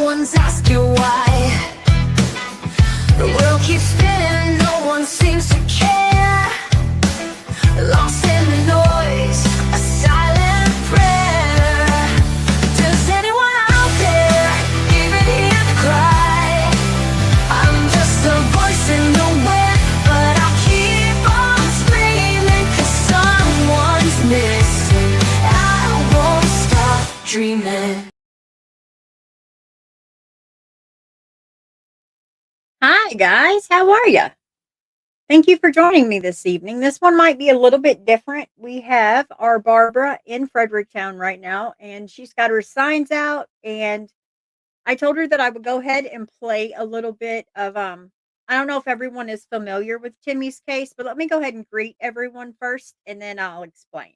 one's asking why. The world keeps spinning, no one seems to care. Lost in the noise, a silent prayer. Does anyone out there even hear the cry? I'm just a voice in the wind, but I'll keep on screaming, 'cause someone's missing. I won't stop dreaming. Hi guys, how are ya? Thank you for joining me this evening. This one might be a little bit different. We have our Barbara in Fredericktown right now, and she's got her signs out. And I told her that I would go ahead and play a little bit of I don't know if everyone is familiar with Timmy's case, but let me go ahead and greet everyone first, and then I'll explain.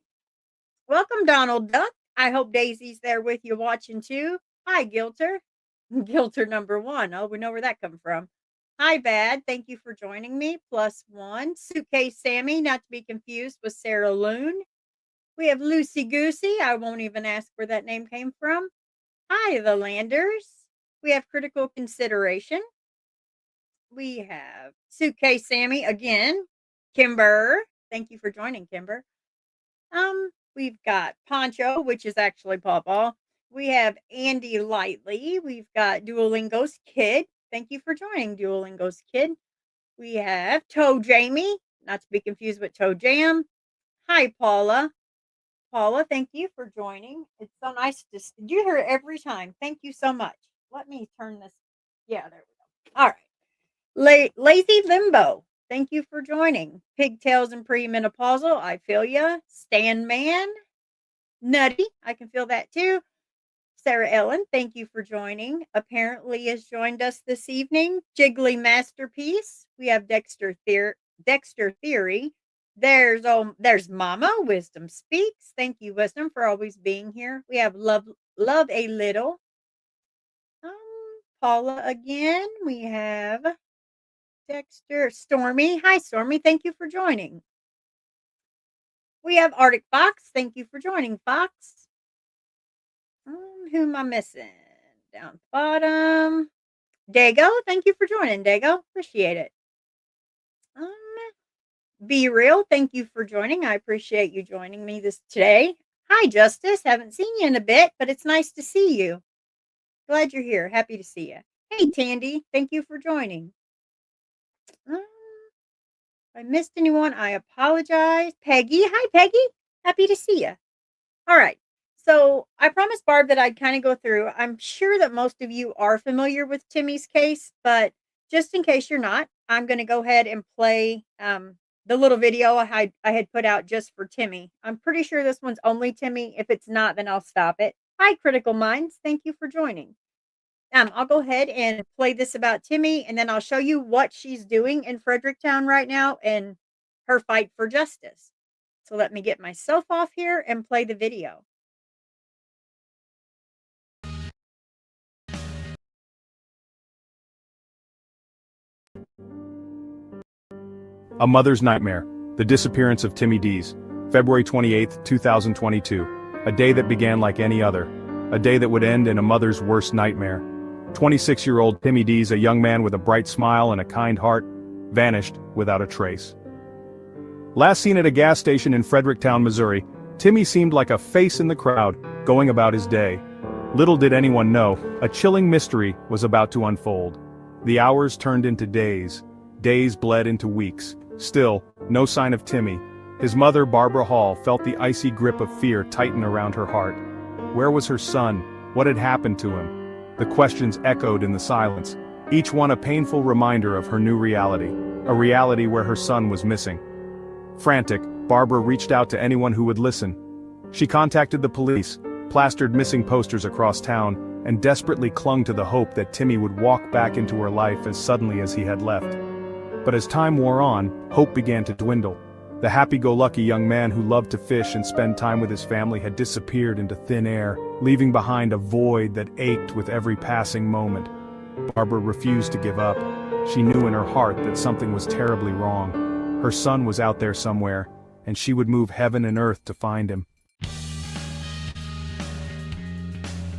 Welcome, Donald Duck. I hope Daisy's there with you watching too. Hi, Gilter. Gilter number one. Oh, we know where that come from. Hi, Bad. Thank you for joining me. +1. Suitcase Sammy, not to be confused with Sarah Loon. We have Lucy Goosey. I won't even ask where that name came from. Hi, the Landers. We have Critical Consideration. We have Suitcase Sammy again. Kimber. Thank you for joining, Kimber. We've got Poncho, which is actually Pawpaw. We have Andy Lightly. We've got Duolingo's Kid. Thank you for joining, Duolingo's Kid. We have Toe Jamie, not to be confused with Toe Jam. Hi, Paula. Paula, thank you for joining. It's so nice to see you here every time. Thank you so much. Let me turn this. Yeah, there we go. All right. Lazy Limbo. Thank you for joining. Pigtails and Premenopausal. I feel ya. Stan Man. Nutty. I can feel that too. Sarah Ellen, thank you for joining. Apparently has joined us this evening. Jiggly Masterpiece. We have Dexter Theory. There's Mama. Wisdom Speaks. Thank you, Wisdom, for always being here. We have Love a Little. Paula again. We have Dexter. Stormy. Hi, Stormy. Thank you for joining. We have Arctic Fox. Thank you for joining, Fox. Who am I missing? Down bottom. Dago. Thank you for joining, Dago. Appreciate it. Be Real. Thank you for joining. I appreciate you joining me today. Hi, Justice. Haven't seen you in a bit, but it's nice to see you. Glad you're here. Happy to see you. Hey, Tandy. Thank you for joining. If I missed anyone, I apologize. Peggy. Hi, Peggy. Happy to see you. All right. So I promised Barb that I'd kind of go through. I'm sure that most of you are familiar with Timmy's case, but just in case you're not, I'm going to go ahead and play the little video I had put out just for Timmy. I'm pretty sure this one's only Timmy. If it's not, then I'll stop it. Hi, Critical Minds. Thank you for joining. I'll go ahead and play this about Timmy, and then I'll show you what she's doing in Fredericktown right now and her fight for justice. So let me get myself off here and play the video. A Mother's Nightmare, The Disappearance of Timmy Dees, February 28, 2022, a day that began like any other, a day that would end in a mother's worst nightmare. 26-year-old Timmy Dees, a young man with a bright smile and a kind heart, vanished without a trace. Last seen at a gas station in Fredericktown, Missouri, Timmy seemed like a face in the crowd, going about his day. Little did anyone know, a chilling mystery was about to unfold. The hours turned into days. Days bled into weeks. Still, no sign of Timmy. His mother, Barbara Hall, felt the icy grip of fear tighten around her heart. Where was her son? What had happened to him? The questions echoed in the silence, each one a painful reminder of her new reality, a reality where her son was missing. Frantic, Barbara reached out to anyone who would listen. She contacted the police, plastered missing posters across town, and desperately clung to the hope that Timmy would walk back into her life as suddenly as he had left. But as time wore on, hope began to dwindle. The happy-go-lucky young man who loved to fish and spend time with his family had disappeared into thin air, leaving behind a void that ached with every passing moment. Barbara refused to give up. She knew in her heart that something was terribly wrong. Her son was out there somewhere, and she would move heaven and earth to find him.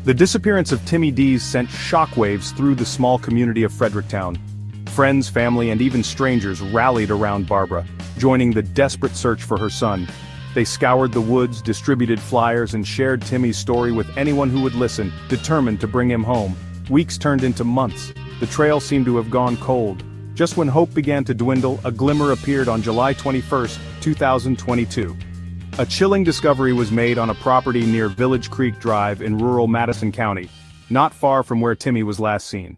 The disappearance of Timmy Dees sent shockwaves through the small community of Fredericktown. Friends, family, and even strangers rallied around Barbara, joining the desperate search for her son. They scoured the woods, distributed flyers, and shared Timmy's story with anyone who would listen, determined to bring him home. Weeks turned into months. The trail seemed to have gone cold. Just when hope began to dwindle, a glimmer appeared on July 21, 2022. A chilling discovery was made on a property near Village Creek Drive in rural Madison County, not far from where Timmy was last seen.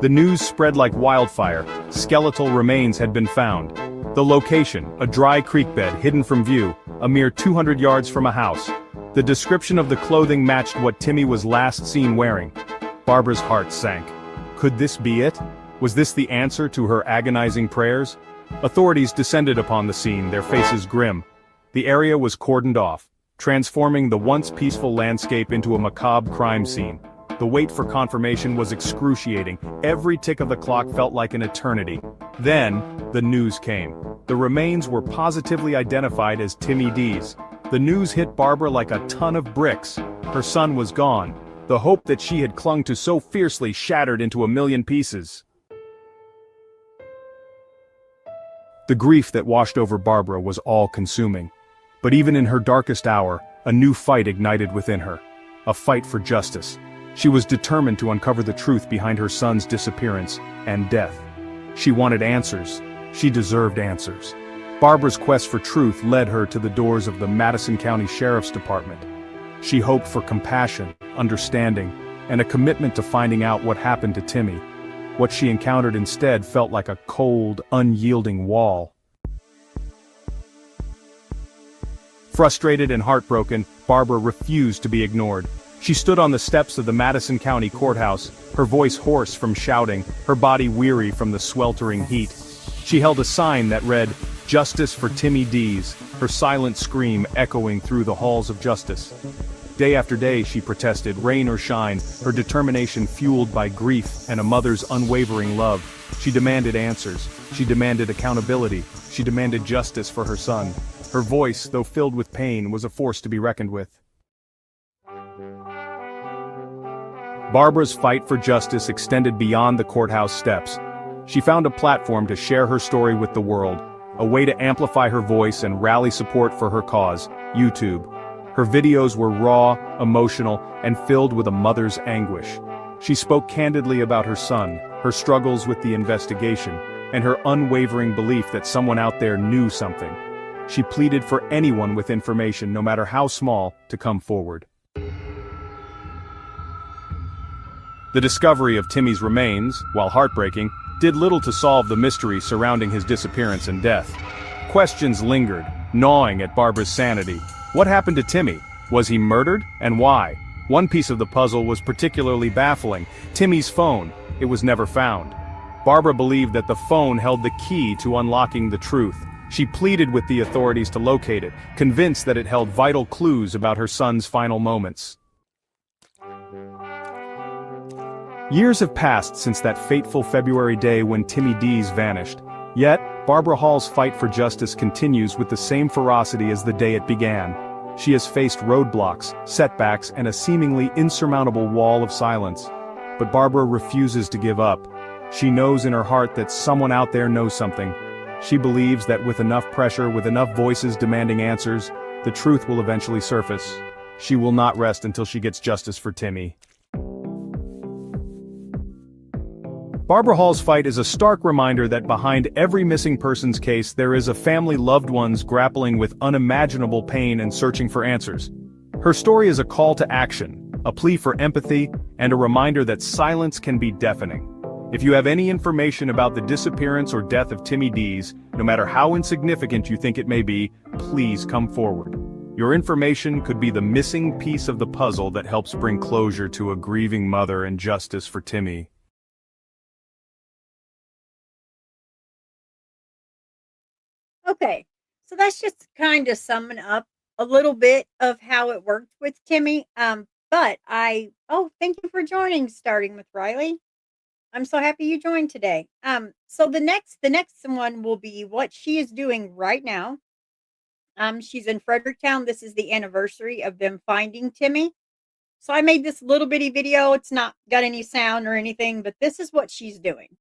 The news spread like wildfire. Skeletal remains had been found. The location, a dry creek bed hidden from view, a mere 200 yards from a house. The description of the clothing matched what Timmy was last seen wearing. Barbara's heart sank. Could this be it? Was this the answer to her agonizing prayers? Authorities descended upon the scene, their faces grim. The area was cordoned off, transforming the once peaceful landscape into a macabre crime scene. The wait for confirmation was excruciating. Every tick of the clock felt like an eternity. Then, the news came. The remains were positively identified as Timmy Dees. The news hit Barbara like a ton of bricks. Her son was gone. The hope that she had clung to so fiercely shattered into a million pieces. The grief that washed over Barbara was all-consuming. But even in her darkest hour, a new fight ignited within her. A fight for justice. She was determined to uncover the truth behind her son's disappearance and death. She wanted answers. She deserved answers. Barbara's quest for truth led her to the doors of the Madison County Sheriff's Department. She hoped for compassion, understanding, and a commitment to finding out what happened to Timmy. What she encountered instead felt like a cold, unyielding wall. Frustrated and heartbroken, Barbara refused to be ignored. She stood on the steps of the Madison County Courthouse, her voice hoarse from shouting, her body weary from the sweltering heat. She held a sign that read, "Justice for Timmy Dees," her silent scream echoing through the halls of justice. Day after day she protested, rain or shine, her determination fueled by grief and a mother's unwavering love. She demanded answers. She demanded accountability. She demanded justice for her son. Her voice, though filled with pain, was a force to be reckoned with. Barbara's fight for justice extended beyond the courthouse steps. She found a platform to share her story with the world, a way to amplify her voice and rally support for her cause, YouTube. Her videos were raw, emotional, and filled with a mother's anguish. She spoke candidly about her son, her struggles with the investigation, and her unwavering belief that someone out there knew something. She pleaded for anyone with information, no matter how small, to come forward. The discovery of Timmy's remains, while heartbreaking, did little to solve the mystery surrounding his disappearance and death. Questions lingered, gnawing at Barbara's sanity. What happened to Timmy? Was he murdered, and why? One piece of the puzzle was particularly baffling. Timmy's phone. It was never found. Barbara believed that the phone held the key to unlocking the truth. She pleaded with the authorities to locate it, convinced that it held vital clues about her son's final moments. Years have passed since that fateful February day when Timmy Dees vanished. Yet, Barbara Hall's fight for justice continues with the same ferocity as the day it began. She has faced roadblocks, setbacks, and a seemingly insurmountable wall of silence. But Barbara refuses to give up. She knows in her heart that someone out there knows something. She believes that with enough pressure, with enough voices demanding answers, the truth will eventually surface. She will not rest until she gets justice for Timmy. Barbara Hall's fight is a stark reminder that behind every missing persons case there is a family, loved ones grappling with unimaginable pain and searching for answers. Her story is a call to action, a plea for empathy, and a reminder that silence can be deafening. If you have any information about the disappearance or death of Timmy Dees, no matter how insignificant you think it may be, please come forward. Your information could be the missing piece of the puzzle that helps bring closure to a grieving mother and justice for Timmy. Okay, so that's just kind of summing up a little bit of how it worked with Timmy. Thank you for joining Starting with Riley. I'm so happy you joined today. So the next one will be what she is doing right now. She's in Fredericktown. This is the anniversary of them finding Timmy. So I made this little bitty video. It's not got any sound or anything, but this is what she's doing.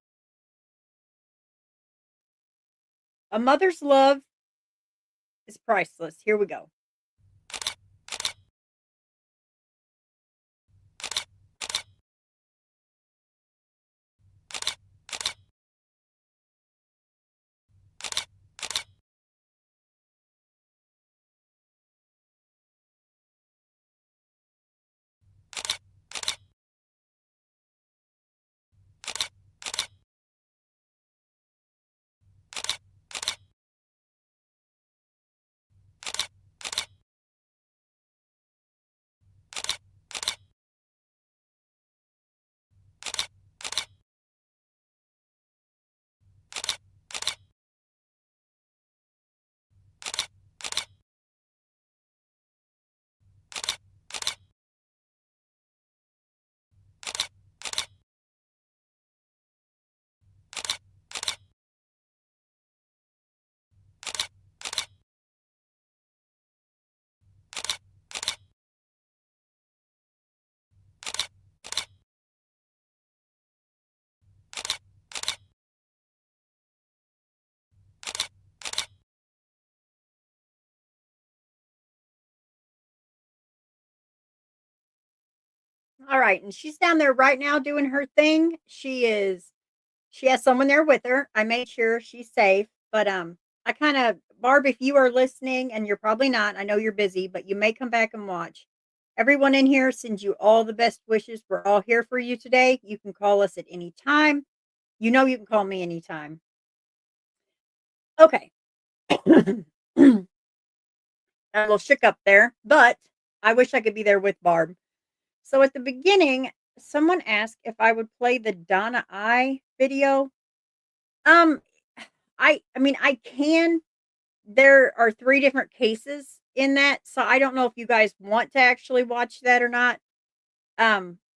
A mother's love is priceless. Here we go. All right, and she's down there right now doing her thing. She has someone there with her. I made sure she's safe, but I kind of Barb, if you are listening, and you're probably not, I know you're busy, but you may come back and watch. Everyone in here sends you all the best wishes. We're all here for you today. You can call us at any time. You know you can call me anytime. Okay. A little shook up there, but I wish I could be there with Barb. So at the beginning, someone asked if I would play the Donna I video. Um, I mean, I can. There are 3 different cases in that, so I don't know if you guys want to actually watch that or not.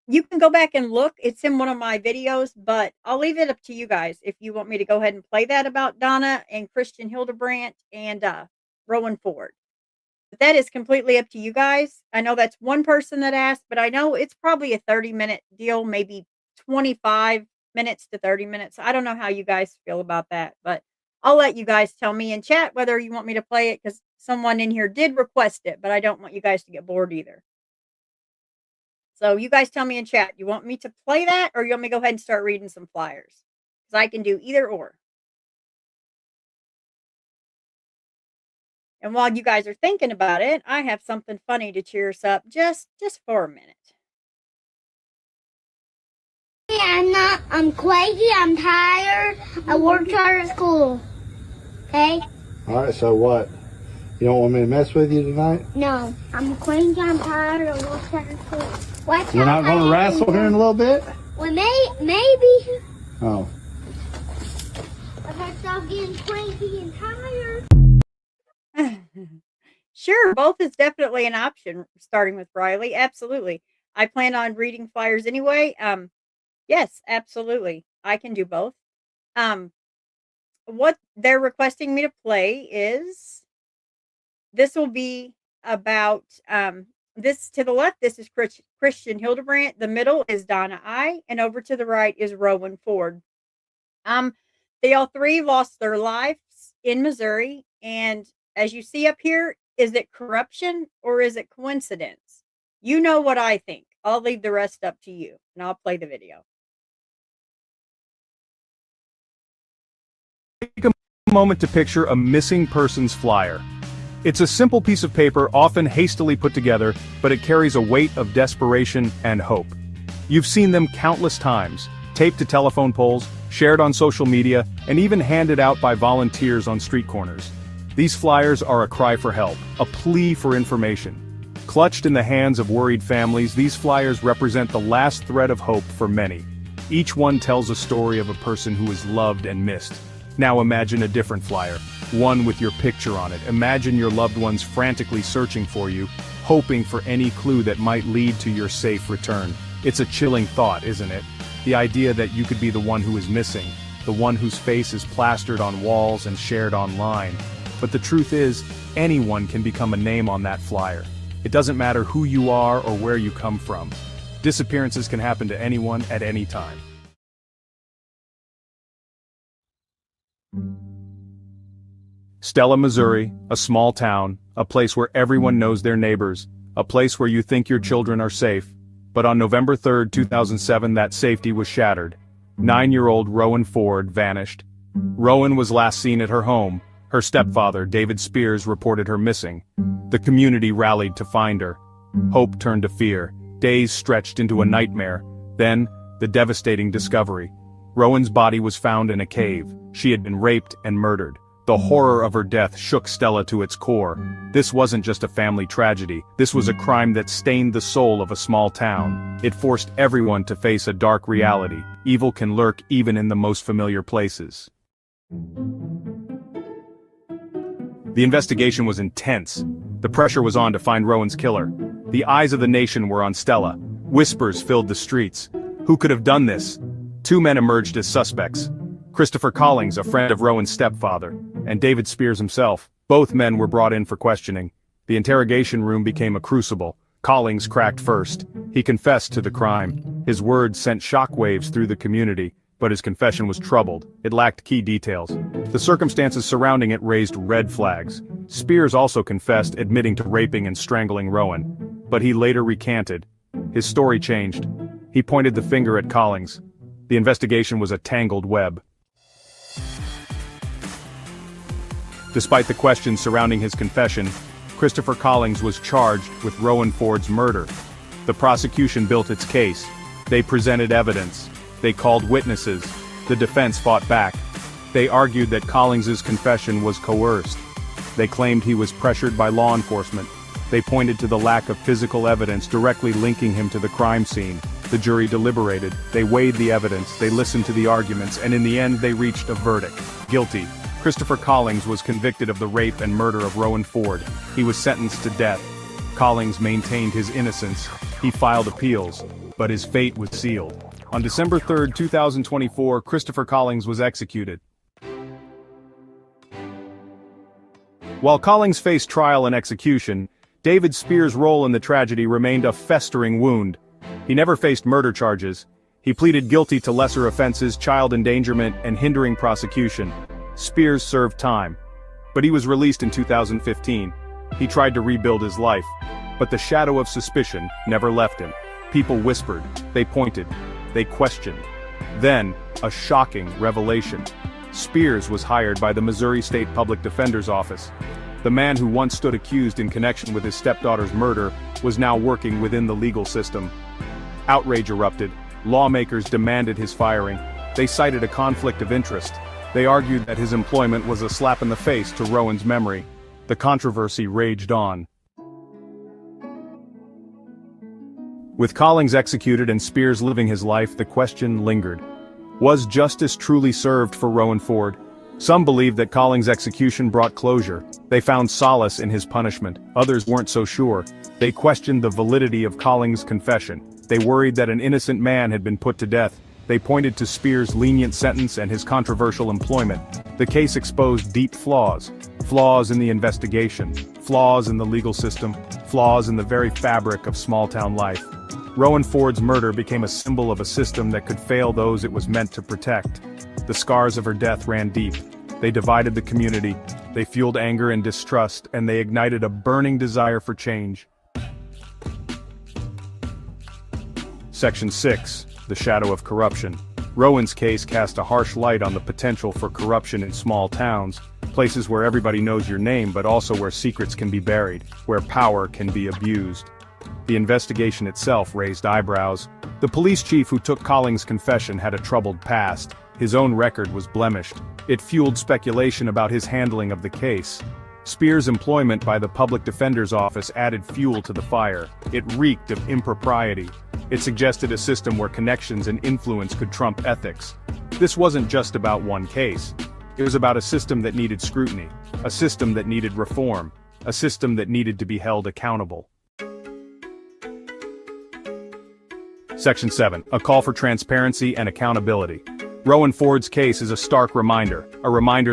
You can go back and look. It's in one of my videos, but I'll leave it up to you guys if you want me to go ahead and play that about Donna and Christian Hildebrandt and Rowan Ford. But that is completely up to you guys. I know that's one person that asked, but I know it's probably a 30-minute deal, maybe 25 minutes to 30 minutes. I don't know how you guys feel about that, but I'll let you guys tell me in chat whether you want me to play it, because someone in here did request it, but I don't want you guys to get bored either. So you guys tell me in chat, you want me to play that, or you want me to go ahead and start reading some flyers? Because I can do either or. And while you guys are thinking about it, I have something funny to cheer us up just for a minute. I'm crazy, I'm tired, I worked hard at school. Okay? Alright, so what? You don't want me to mess with you tonight? No, I'm crazy, I'm tired, I worked hard at school. Watch You're not going to wrestle here in a little bit? Well, maybe. Oh. If I stop getting cranky and tired. Sure, both is definitely an option, starting with Riley. Absolutely. I plan on reading flyers anyway. Yes, absolutely. I can do both. What they're requesting me to play is, this will be about, this to the left, this is Christian Hildebrandt. The middle is Donna I, and over to the right is Rowan Ford. They all 3 lost their lives in Missouri, and as you see up here, is it corruption or is it coincidence? You know what I think. I'll leave the rest up to you, and I'll play the video. Take a moment to picture a missing persons flyer. It's a simple piece of paper, often hastily put together, but it carries a weight of desperation and hope. You've seen them countless times, taped to telephone poles, shared on social media, and even handed out by volunteers on street corners. These flyers are a cry for help, a plea for information. Clutched in the hands of worried families, these flyers represent the last thread of hope for many. Each one tells a story of a person who is loved and missed. Now imagine a different flyer, one with your picture on it. Imagine your loved ones frantically searching for you, hoping for any clue that might lead to your safe return. It's a chilling thought, isn't it? The idea that you could be the one who is missing, the one whose face is plastered on walls and shared online. But the truth is, anyone can become a name on that flyer. It doesn't matter who you are or where you come from. Disappearances can happen to anyone at any time. Stella, Missouri, a small town, a place where everyone knows their neighbors, a place where you think your children are safe. But on November 3, 2007, that safety was shattered. 9-year-old Rowan Ford vanished. Rowan was last seen at her home. Her stepfather, David Spears, reported her missing. The community rallied to find her. Hope turned to fear. Days stretched into a nightmare. Then, the devastating discovery. Rowan's body was found in a cave. She had been raped and murdered. The horror of her death shook Stella to its core. This wasn't just a family tragedy. This was a crime that stained the soul of a small town. It forced everyone to face a dark reality. Evil can lurk even in the most familiar places. The investigation was intense. The pressure was on to find Rowan's killer. The eyes of the nation were on Stella. Whispers filled the streets. Who could have done this? 2 men emerged as suspects. Christopher Collings, a friend of Rowan's stepfather, and David Spears himself. Both men were brought in for questioning. The interrogation room became a crucible. Collings cracked first. He confessed to the crime. His words sent shockwaves through the community, but his confession was troubled. It lacked key details. The circumstances surrounding it raised red flags. Spears also confessed, admitting to raping and strangling Rowan. But he later recanted. His story changed. He pointed the finger at Collings. The investigation was a tangled web. Despite the questions surrounding his confession, Christopher Collings was charged with Rowan Ford's murder. The prosecution built its case. They presented evidence. They called witnesses. The defense fought back. They argued that Collings's confession was coerced. They claimed he was pressured by law enforcement. They pointed to the lack of physical evidence directly linking him to the crime scene. The jury deliberated. They weighed the evidence. They listened to the arguments, and in the end they reached a verdict. Guilty. Christopher Collings was convicted of the rape and murder of Rowan Ford. He was sentenced to death. Collings maintained his innocence. He filed appeals, but his fate was sealed. On December 3, 2024, Christopher Collings was executed. While Collings faced trial and execution, David Spears' role in the tragedy remained a festering wound. He never faced murder charges. He pleaded guilty to lesser offenses, child endangerment, and hindering prosecution. Spears served time, but he was released in 2015. He tried to rebuild his life, but the shadow of suspicion never left him. People whispered, they pointed, they questioned. Then, a shocking revelation. Spears was hired by the Missouri State Public Defender's Office. The man who once stood accused in connection with his stepdaughter's murder was now working within the legal system. Outrage erupted. Lawmakers demanded his firing. They cited a conflict of interest. They argued that his employment was a slap in the face to Rowan's memory. The controversy raged on. With Collings executed and Spears living his life, the question lingered. Was justice truly served for Rowan Ford? Some believed that Collings' execution brought closure. They found solace in his punishment. Others weren't so sure. They questioned the validity of Collings' confession. They worried that an innocent man had been put to death. They pointed to Spears' lenient sentence and his controversial employment. The case exposed deep flaws. Flaws in the investigation. Flaws in the legal system. Flaws in the very fabric of small-town life. Rowan Ford's murder became a symbol of a system that could fail those it was meant to protect. The scars of her death ran deep. They divided the community. They fueled anger and distrust, and they ignited a burning desire for change. Section 6. The Shadow of Corruption. Rowan's case cast a harsh light on the potential for corruption in small towns, places where everybody knows your name but also where secrets can be buried, where power can be abused. The investigation itself raised eyebrows. The police chief who took Collings' confession had a troubled past. His own record was blemished. It fueled speculation about his handling of the case. Spears' employment by the public defender's office added fuel to the fire. It reeked of impropriety. It suggested a system where connections and influence could trump ethics. This wasn't just about one case. It was about a system that needed scrutiny, a system that needed reform, a system that needed to be held accountable. Section 7. A call for transparency and accountability. Rowan Ford's case is a stark reminder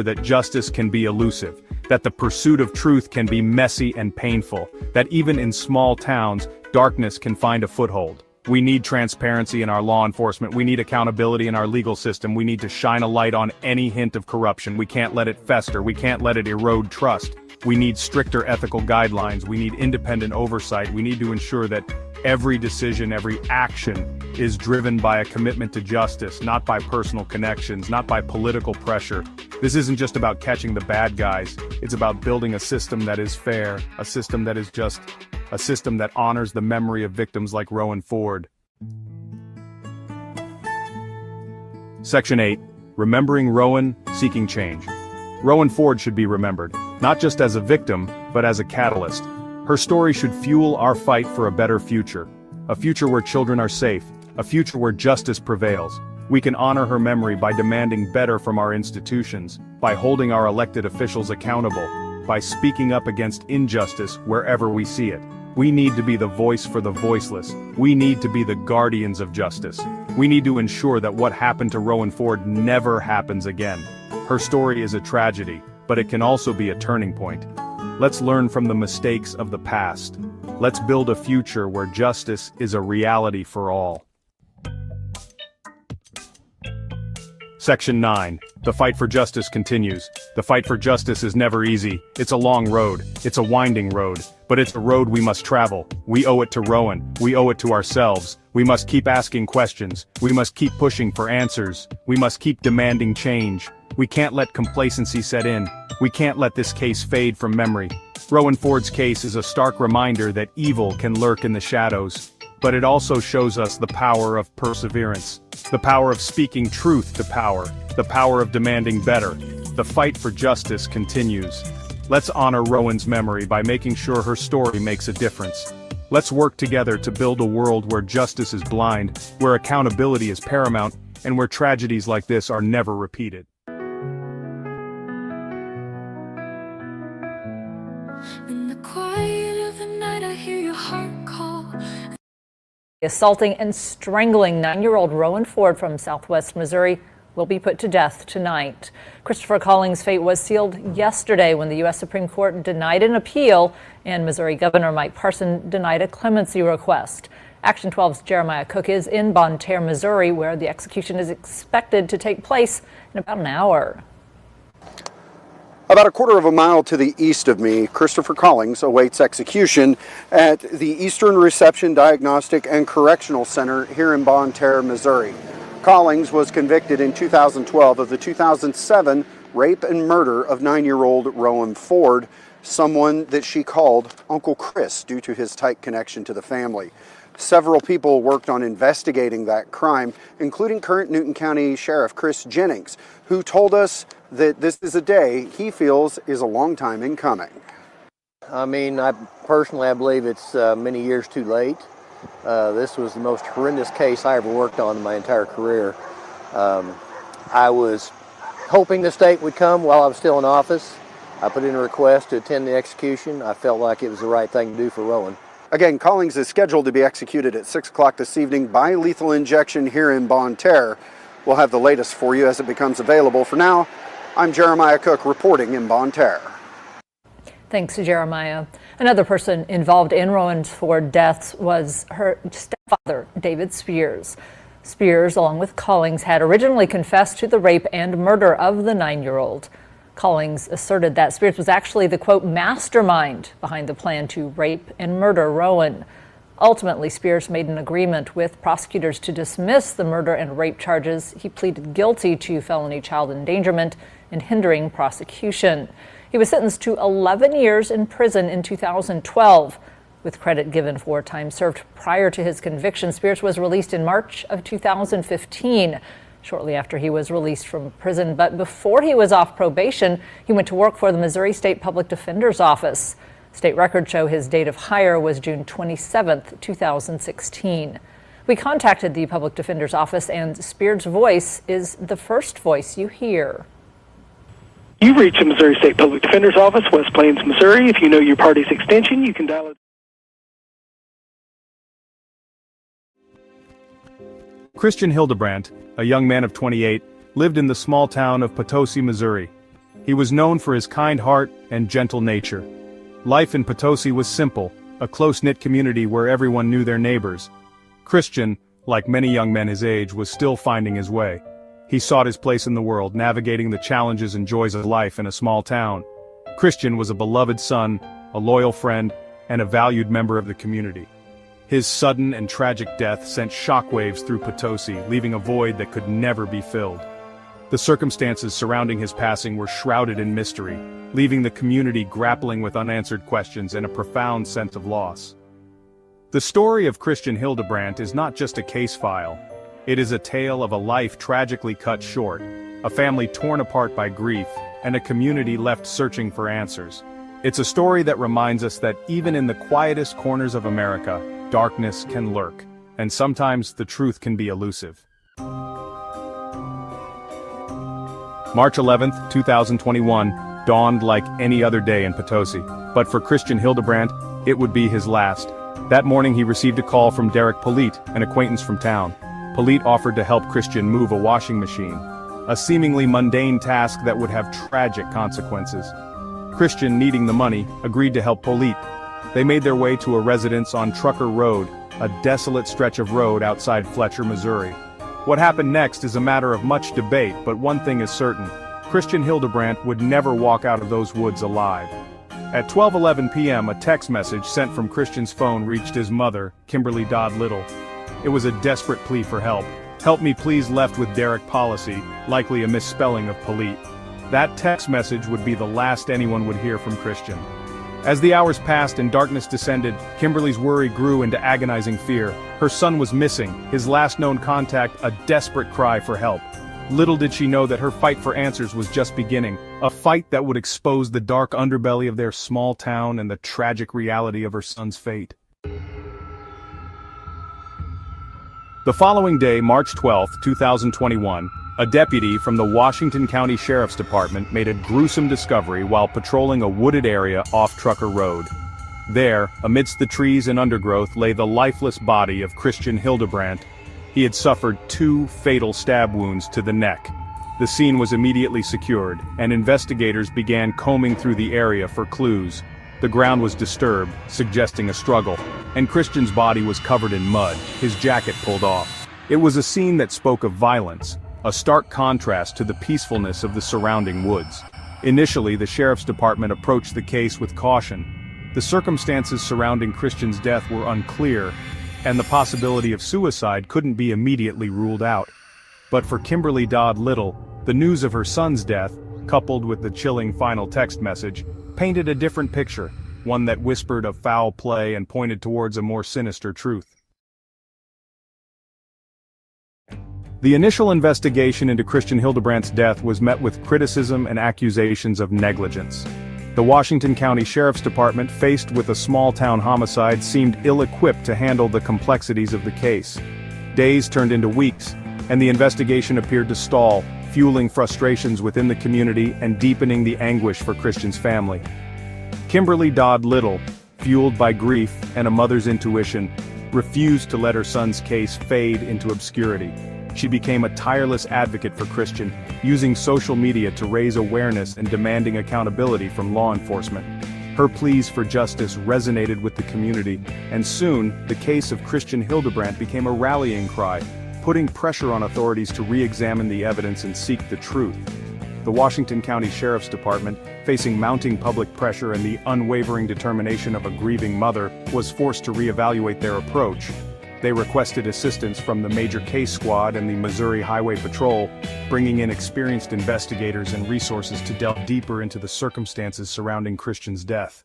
that justice can be elusive, that the pursuit of truth can be messy and painful, that even in small towns, darkness can find a foothold. We need transparency in our law enforcement, we need accountability in our legal system, we need to shine a light on any hint of corruption, we can't let it fester, we can't let it erode trust. We need stricter ethical guidelines, we need independent oversight, we need to ensure that every decision, every action is driven by a commitment to justice, not by personal connections, not by political pressure. This isn't just about catching the bad guys, it's about building a system that is fair, a system that is just, a system that honors the memory of victims like Rowan Ford. Section 8. Remembering Rowan, Seeking Change. Rowan Ford should be remembered, not just as a victim, but as a catalyst. Her story should fuel our fight for a better future. A future where children are safe, a future where justice prevails. We can honor her memory by demanding better from our institutions, by holding our elected officials accountable, by speaking up against injustice wherever we see it. We need to be the voice for the voiceless. We need to be the guardians of justice. We need to ensure that what happened to Rowan Ford never happens again. Her story is a tragedy, but it can also be a turning point. Let's learn from the mistakes of the past. Let's build a future where justice is a reality for all. Section 9. The fight for justice continues. The fight for justice is never easy. It's a long road. It's a winding road. But it's a road we must travel. We owe it to Rowan. We owe it to ourselves. We must keep asking questions. We must keep pushing for answers. We must keep demanding change. We can't let complacency set in. We can't let this case fade from memory. Rowan Ford's case is a stark reminder that evil can lurk in the shadows. But it also shows us the power of perseverance, the power of speaking truth to power, the power of demanding better. The fight for justice continues. Let's honor Rowan's memory by making sure her story makes a difference. Let's work together to build a world where justice is blind, where accountability is paramount, and where tragedies like this are never repeated. In the quiet of the night, I hear your heart call. Assaulting and strangling 9-year-old Rowan Ford from Southwest Missouri will be put to death tonight. Christopher Collings' fate was sealed yesterday when the U.S. Supreme Court denied an appeal and Missouri Governor Mike Parson denied a clemency request. Action 12's Jeremiah Cook is in Bonne Terre, Missouri, where the execution is expected to take place in about an hour. About a quarter of a mile to the east of me, Christopher Collings awaits execution at the Eastern Reception Diagnostic and Correctional Center here in Bonne Terre, Missouri. Collings was convicted in 2012 of the 2007 rape and murder of 9-year-old Rowan Ford, someone that she called Uncle Chris due to his tight connection to the family. Several people worked on investigating that crime, including current Newton County Sheriff Chris Jennings, who told us that this is a day he feels is a long time in coming. I mean, I believe it's many years too late. This was the most horrendous case I ever worked on in my entire career. I was hoping the state would come while I was still in office. I put in a request to attend the execution. I felt like it was the right thing to do for Rowan. Again, Collings is scheduled to be executed at 6 o'clock this evening by lethal injection here in Bonne Terre. We'll have the latest for you as it becomes available. For now, I'm Jeremiah Cook reporting in Bonne Terre. Thanks, Jeremiah. Another person involved in Rowan Ford deaths was her stepfather, David Spears. Spears, along with Collings, had originally confessed to the rape and murder of the 9-year-old. Collings asserted that Spears was actually the, quote, mastermind behind the plan to rape and murder Rowan. Ultimately, Spears made an agreement with prosecutors to dismiss the murder and rape charges. He pleaded guilty to felony child endangerment and hindering prosecution. He was sentenced to 11 years in prison in 2012. With credit given for time served prior to his conviction, Spears was released in March of 2015. Shortly after he was released from prison, but before he was off probation, he went to work for the Missouri State Public Defender's Office. State records show his date of hire was June 27, 2016. We contacted the Public Defender's Office, and Spears' voice is the first voice you hear. You reach the Missouri State Public Defender's Office, West Plains, Missouri. If you know your party's extension, you can dial it. Christian Hildebrandt, a young man of 28, lived in the small town of Potosi, Missouri. He was known for his kind heart and gentle nature. Life in Potosi was simple, a close-knit community where everyone knew their neighbors. Christian, like many young men his age, was still finding his way. He sought his place in the world, navigating the challenges and joys of life in a small town. Christian was a beloved son, a loyal friend, and a valued member of the community. His sudden and tragic death sent shockwaves through Potosi, leaving a void that could never be filled. The circumstances surrounding his passing were shrouded in mystery, leaving the community grappling with unanswered questions and a profound sense of loss. The story of Christian Hildebrandt is not just a case file. It is a tale of a life tragically cut short, a family torn apart by grief, and a community left searching for answers. It's a story that reminds us that even in the quietest corners of America, darkness can lurk, and sometimes the truth can be elusive. March 11, 2021, dawned like any other day in Potosi, but for Christian Hildebrandt, it would be his last. That morning he received a call from Derek Polite, an acquaintance from town. Polite offered to help Christian move a washing machine, a seemingly mundane task that would have tragic consequences. Christian, needing the money, agreed to help Polite. They made their way to a residence on Trucker Road, a desolate stretch of road outside Fletcher, Missouri. What happened next is a matter of much debate, but one thing is certain: Christian Hildebrandt would never walk out of those woods alive. At 12:11 p.m., a text message sent from Christian's phone reached his mother, Kimberly Dodd Little. It was a desperate plea for help. "Help me please," left with Derek Policy, likely a misspelling of Polite. That text message would be the last anyone would hear from Christian. As the hours passed and darkness descended, Kimberly's worry grew into agonizing fear. Her son was missing, his last known contact a desperate cry for help. Little did she know that her fight for answers was just beginning, a fight that would expose the dark underbelly of their small town and the tragic reality of her son's fate. The following day, March 12, 2021, a deputy from the Washington County Sheriff's Department made a gruesome discovery while patrolling a wooded area off Trucker Road. There, amidst the trees and undergrowth, lay the lifeless body of Christian Hildebrandt. He had suffered 2 fatal stab wounds to the neck. The scene was immediately secured, and investigators began combing through the area for clues. The ground was disturbed, suggesting a struggle, and Christian's body was covered in mud, his jacket pulled off. It was a scene that spoke of violence, a stark contrast to the peacefulness of the surrounding woods. Initially, the sheriff's department approached the case with caution. The circumstances surrounding Christian's death were unclear, and the possibility of suicide couldn't be immediately ruled out. But for Kimberly Dodd Little, the news of her son's death, coupled with the chilling final text message, painted a different picture, one that whispered of foul play and pointed towards a more sinister truth. The initial investigation into Christian Hildebrandt's death was met with criticism and accusations of negligence. The Washington County Sheriff's Department, faced with a small-town homicide, seemed ill-equipped to handle the complexities of the case. Days turned into weeks, and the investigation appeared to stall, fueling frustrations within the community and deepening the anguish for Christian's family. Kimberly Dodd Little, fueled by grief and a mother's intuition, refused to let her son's case fade into obscurity. She became a tireless advocate for Christian, using social media to raise awareness and demanding accountability from law enforcement. Her pleas for justice resonated with the community, and soon, the case of Christian Hildebrandt became a rallying cry, putting pressure on authorities to re-examine the evidence and seek the truth. The Washington County Sheriff's Department, facing mounting public pressure and the unwavering determination of a grieving mother, was forced to re-evaluate their approach. They requested assistance from the Major Case Squad and the Missouri Highway Patrol, bringing in experienced investigators and resources to delve deeper into the circumstances surrounding Christian's death.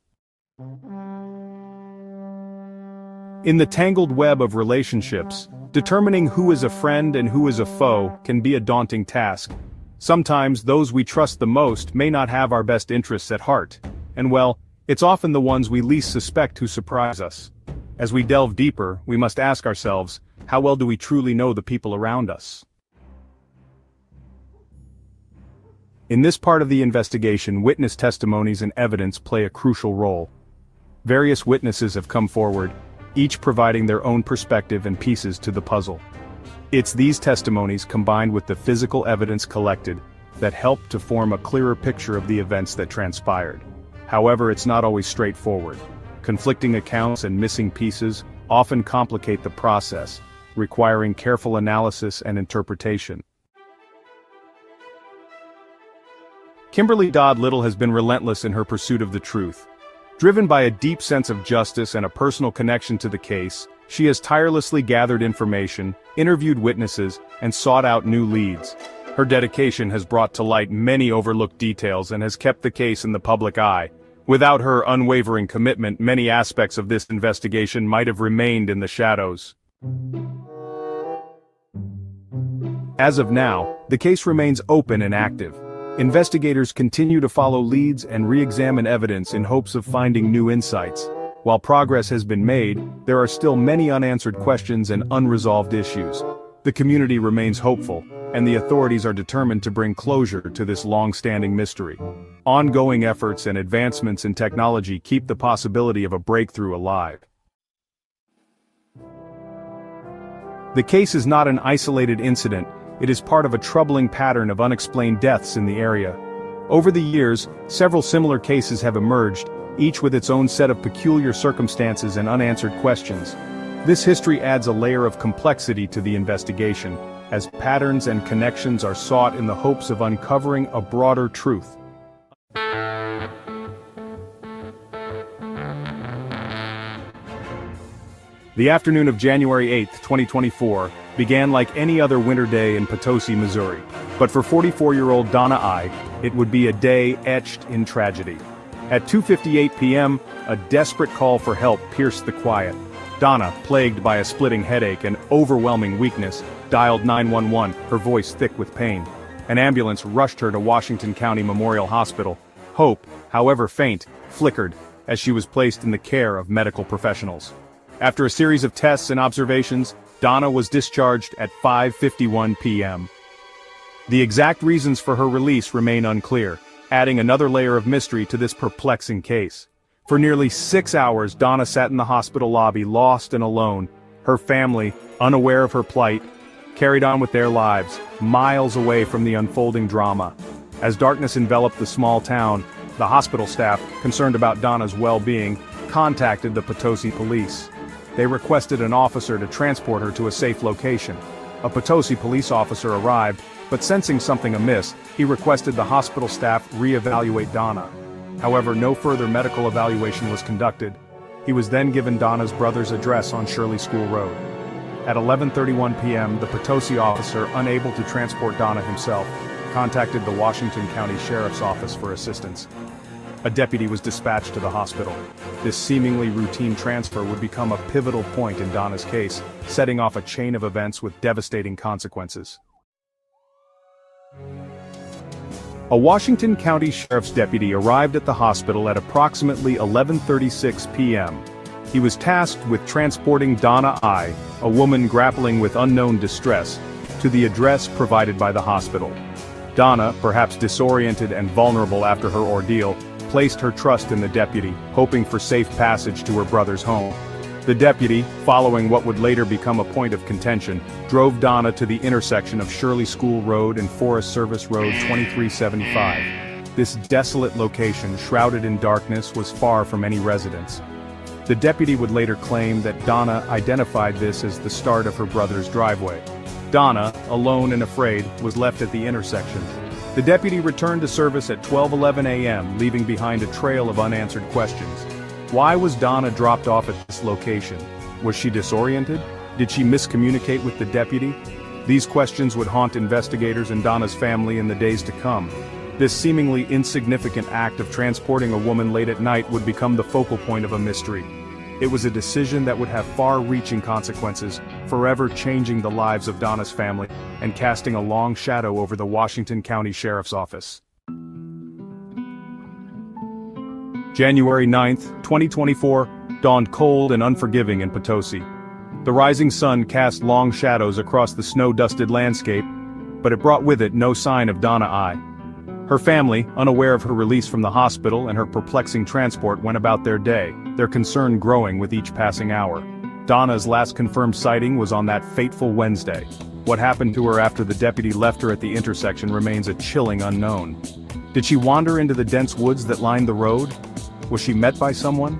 In the tangled web of relationships, determining who is a friend and who is a foe can be a daunting task. Sometimes those we trust the most may not have our best interests at heart, and well, it's often the ones we least suspect who surprise us. As we delve deeper, we must ask ourselves, how well do we truly know the people around us? In this part of the investigation, witness testimonies and evidence play a crucial role. Various witnesses have come forward, each providing their own perspective and pieces to the puzzle. It's these testimonies, combined with the physical evidence collected, that help to form a clearer picture of the events that transpired. However, it's not always straightforward. Conflicting accounts and missing pieces often complicate the process, requiring careful analysis and interpretation. Kimberly Dodd Little has been relentless in her pursuit of the truth. Driven by a deep sense of justice and a personal connection to the case, she has tirelessly gathered information, interviewed witnesses, and sought out new leads. Her dedication has brought to light many overlooked details and has kept the case in the public eye. Without her unwavering commitment, many aspects of this investigation might have remained in the shadows. As of now, the case remains open and active. Investigators continue to follow leads and re-examine evidence in hopes of finding new insights. While progress has been made, there are still many unanswered questions and unresolved issues. The community remains hopeful, and the authorities are determined to bring closure to this long-standing mystery. Ongoing efforts and advancements in technology keep the possibility of a breakthrough alive. The case is not an isolated incident, it is part of a troubling pattern of unexplained deaths in the area. Over the years, several similar cases have emerged, each with its own set of peculiar circumstances and unanswered questions. This history adds a layer of complexity to the investigation, as patterns and connections are sought in the hopes of uncovering a broader truth. The afternoon of January 8, 2024, began like any other winter day in Potosi, Missouri. But for 44-year-old Donna I, it would be a day etched in tragedy. At 2:58 p.m., a desperate call for help pierced the quiet. Donna, plagued by a splitting headache and overwhelming weakness, dialed 911, her voice thick with pain. An ambulance rushed her to Washington County Memorial Hospital. Hope, however faint, flickered as she was placed in the care of medical professionals. After a series of tests and observations, Donna was discharged at 5:51 p.m. The exact reasons for her release remain unclear, adding another layer of mystery to this perplexing case. For nearly 6 hours, Donna sat in the hospital lobby, lost and alone. Her family, unaware of her plight, carried on with their lives, miles away from the unfolding drama. As darkness enveloped the small town, the hospital staff, concerned about Donna's well-being, contacted the Potosi police. They requested an officer to transport her to a safe location. A Potosi police officer arrived, but sensing something amiss, he requested the hospital staff re-evaluate Donna. However, no further medical evaluation was conducted. He was then given Donna's brother's address on Shirley School Road. At 11:31 p.m., the Potosi officer, unable to transport Donna himself, contacted the Washington County Sheriff's Office for assistance. A deputy was dispatched to the hospital. This seemingly routine transfer would become a pivotal point in Donna's case, setting off a chain of events with devastating consequences. A Washington County Sheriff's deputy arrived at the hospital at approximately 11:36 p.m. He was tasked with transporting Donna I, a woman grappling with unknown distress, to the address provided by the hospital. Donna, perhaps disoriented and vulnerable after her ordeal, placed her trust in the deputy, hoping for safe passage to her brother's home. The deputy, following what would later become a point of contention, drove Donna to the intersection of Shirley School Road and Forest Service Road 2375. This desolate location, shrouded in darkness, was far from any residence. The deputy would later claim that Donna identified this as the start of her brother's driveway. Donna, alone and afraid, was left at the intersection. The deputy returned to service at 12:11 a.m., leaving behind a trail of unanswered questions. Why was Donna dropped off at this location? Was she disoriented? Did she miscommunicate with the deputy? These questions would haunt investigators and Donna's family in the days to come. This seemingly insignificant act of transporting a woman late at night would become the focal point of a mystery. It was a decision that would have far-reaching consequences, forever changing the lives of Donna's family and casting a long shadow over the Washington County Sheriff's Office. January 9, 2024, dawned cold and unforgiving in Potosi. The rising sun cast long shadows across the snow-dusted landscape, but it brought with it no sign of Donna I. Her family, unaware of her release from the hospital and her perplexing transport, went about their day, their concern growing with each passing hour. Donna's last confirmed sighting was on that fateful Wednesday. What happened to her after the deputy left her at the intersection remains a chilling unknown. Did she wander into the dense woods that lined the road? Was she met by someone?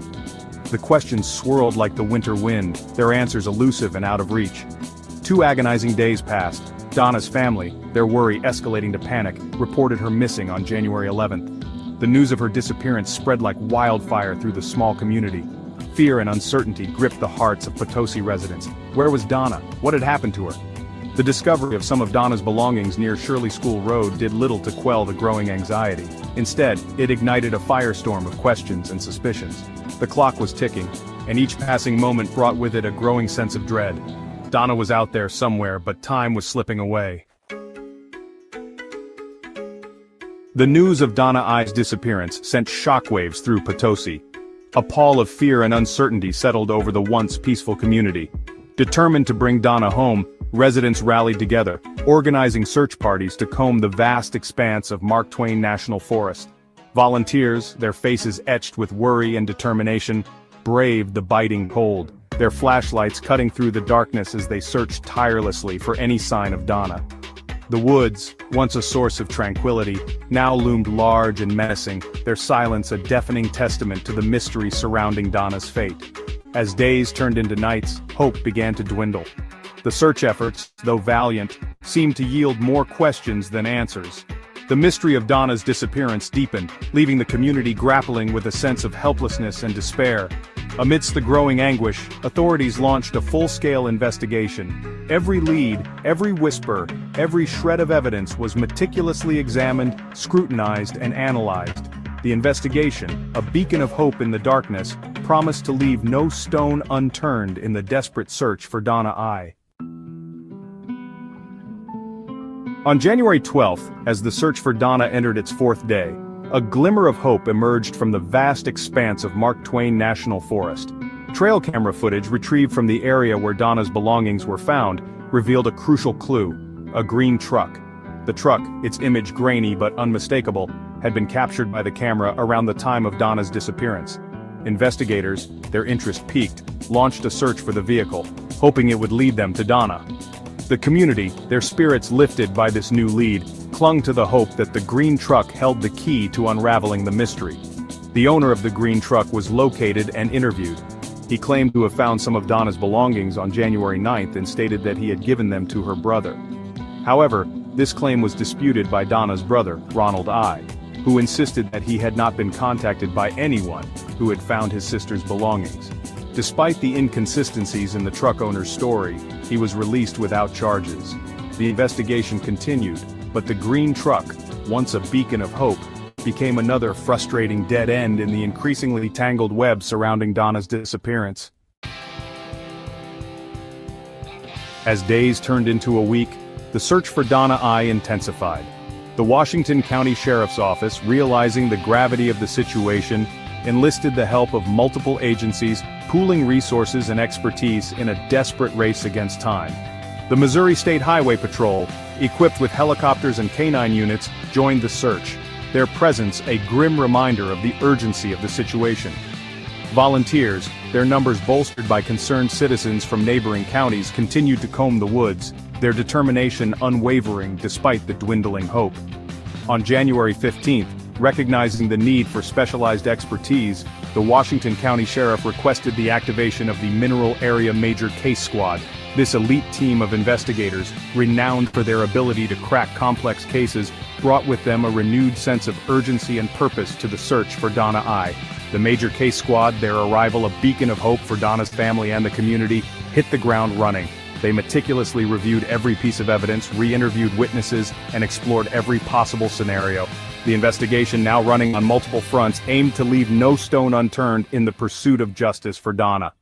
The questions swirled like the winter wind, their answers elusive and out of reach. 2 agonizing days passed. Donna's family, their worry escalating to panic, reported her missing on January 11th. The news of her disappearance spread like wildfire through the small community. Fear and uncertainty gripped the hearts of Potosi residents. Where was Donna? What had happened to her? The discovery of some of Donna's belongings near Shirley School Road did little to quell the growing anxiety. Instead, it ignited a firestorm of questions and suspicions. The clock was ticking, and each passing moment brought with it a growing sense of dread. Donna was out there somewhere, but time was slipping away. The news of Donna I's disappearance sent shockwaves through Potosi. A pall of fear and uncertainty settled over the once peaceful community. Determined to bring Donna home, residents rallied together, organizing search parties to comb the vast expanse of Mark Twain National Forest. Volunteers, their faces etched with worry and determination, braved the biting cold, their flashlights cutting through the darkness as they searched tirelessly for any sign of Donna. The woods, once a source of tranquility, now loomed large and menacing, their silence a deafening testament to the mystery surrounding Donna's fate. As days turned into nights, hope began to dwindle. The search efforts, though valiant, seemed to yield more questions than answers. The mystery of Donna's disappearance deepened, leaving the community grappling with a sense of helplessness and despair. Amidst the growing anguish, authorities launched a full-scale investigation. Every lead, every whisper, every shred of evidence was meticulously examined, scrutinized, and analyzed. The investigation, a beacon of hope in the darkness, promised to leave no stone unturned in the desperate search for Donna I. On January 12th, as the search for Donna entered its 4th day, a glimmer of hope emerged from the vast expanse of Mark Twain National Forest. Trail camera footage retrieved from the area where Donna's belongings were found revealed a crucial clue: a green truck. The truck, its image grainy but unmistakable, had been captured by the camera around the time of Donna's disappearance. Investigators, their interest piqued, launched a search for the vehicle, hoping it would lead them to Donna. The community, their spirits lifted by this new lead, clung to the hope that the green truck held the key to unraveling the mystery. The owner of the green truck was located and interviewed. He claimed to have found some of Donna's belongings on January 9th and stated that he had given them to her brother. However, this claim was disputed by Donna's brother, Ronald I., who insisted that he had not been contacted by anyone who had found his sister's belongings. Despite the inconsistencies in the truck owner's story, he was released without charges. The investigation continued, but the green truck, once a beacon of hope, became another frustrating dead end in the increasingly tangled web surrounding Donna's disappearance. As days turned into a week, the search for Donna I intensified. The Washington County Sheriff's Office, realizing the gravity of the situation, enlisted the help of multiple agencies, pooling resources and expertise in a desperate race against time. The Missouri State Highway Patrol, equipped with helicopters and canine units, joined the search, their presence a grim reminder of the urgency of the situation. Volunteers, their numbers bolstered by concerned citizens from neighboring counties, continued to comb the woods, their determination unwavering despite the dwindling hope. On January 15th, recognizing the need for specialized expertise, the Washington County Sheriff requested the activation of the Mineral Area Major Case Squad. This elite team of investigators, renowned for their ability to crack complex cases, brought with them a renewed sense of urgency and purpose to the search for Donna I. The Major Case Squad, their arrival a beacon of hope for Donna's family and the community, hit the ground running. They meticulously reviewed every piece of evidence, re-interviewed witnesses, and explored every possible scenario. The investigation, now running on multiple fronts, aimed to leave no stone unturned in the pursuit of justice for Donna.